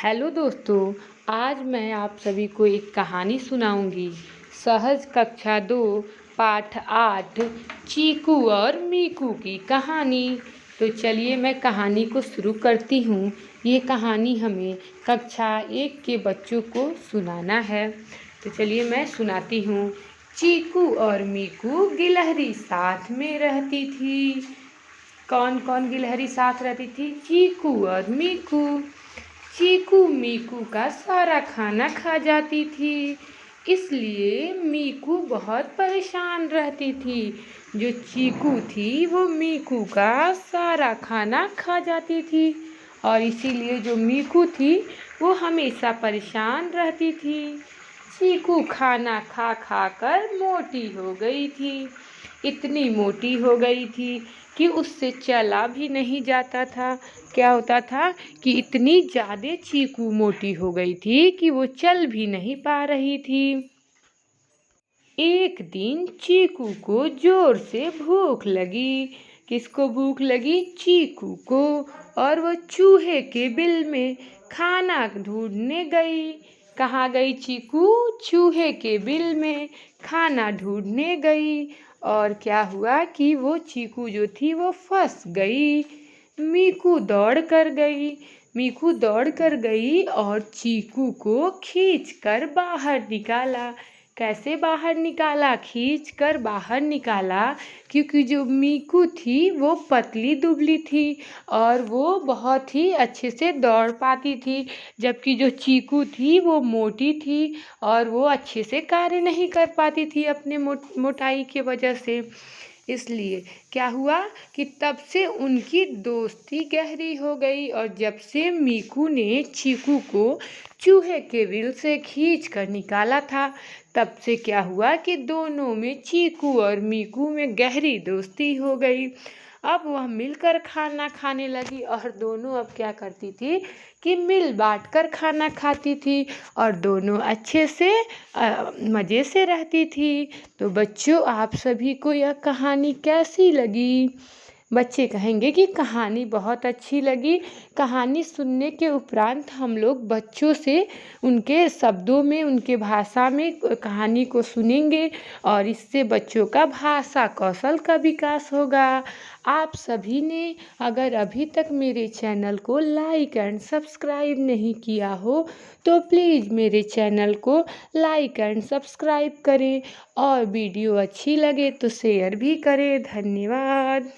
Hello दोस्तों, आज मैं आप सभी को एक कहानी सुनाऊंगी। सहज कक्षा 2 पाठ 8 चीकू और मीकू की कहानी। तो चलिए मैं कहानी को शुरू करती हूँ। ये कहानी हमें कक्षा 1 के बच्चों को सुनाना है। तो चलिए मैं सुनाती हूँ। चीकू और मीकू गिलहरी साथ में रहती थी। कौन कौन गिलहरी साथ रहती थी? चीकू और मीकू। चीकू मीकू का सारा खाना खा जाती थी, इसलिए मीकू बहुत परेशान रहती थी। जो चीकू थी वो मीकू का सारा खाना खा जाती थी और इसीलिए जो मीकू थी वो हमेशा परेशान रहती थी। चीकू खाना खा खा कर मोटी हो गई थी। इतनी मोटी हो गई थी कि उससे चला भी नहीं जाता था। क्या होता था कि इतनी ज़्यादा चीकू मोटी हो गई थी कि वो चल भी नहीं पा रही थी। एक दिन चीकू को जोर से भूख लगी। किसको भूख लगी? चीकू को। और वो चूहे के बिल में खाना ढूंढने गई। कहाँ गई चीकू? चूहे के बिल में खाना ढूंढने गई। और क्या हुआ कि वो चीकू जो थी वो फंस गई। मीकू दौड़ कर गई और चीकू को खींच कर बाहर निकाला। कैसे बाहर निकाला? खींच कर बाहर निकाला, क्योंकि जो मीकू थी वो पतली दुबली थी और वो बहुत ही अच्छे से दौड़ पाती थी, जबकि जो चीकू थी वो मोटी थी और वो अच्छे से कार्य नहीं कर पाती थी अपने मोटाई के वजह से। इसलिए क्या हुआ कि तब से उनकी दोस्ती गहरी हो गई। और जब से मीकू ने चीकू को चूहे के बिल से खींच कर निकाला था, तब से क्या हुआ कि दोनों में, चीकू और मीकू में गहरी दोस्ती हो गई। अब वह मिलकर खाना खाने लगी और दोनों अब क्या करती थी कि मिल बांट कर खाना खाती थी और दोनों अच्छे से मज़े से रहती थी। तो बच्चों, आप सभी को यह कहानी कैसी लगी? बच्चे कहेंगे कि कहानी बहुत अच्छी लगी। कहानी सुनने के उपरांत हम लोग बच्चों से उनके शब्दों में, उनके भाषा में कहानी को सुनेंगे और इससे बच्चों का भाषा कौशल का विकास होगा। आप सभी ने अगर अभी तक मेरे चैनल को लाइक एंड सब्सक्राइब नहीं किया हो तो प्लीज़ मेरे चैनल को लाइक एंड सब्सक्राइब करें और वीडियो अच्छी लगे तो शेयर भी करें। धन्यवाद।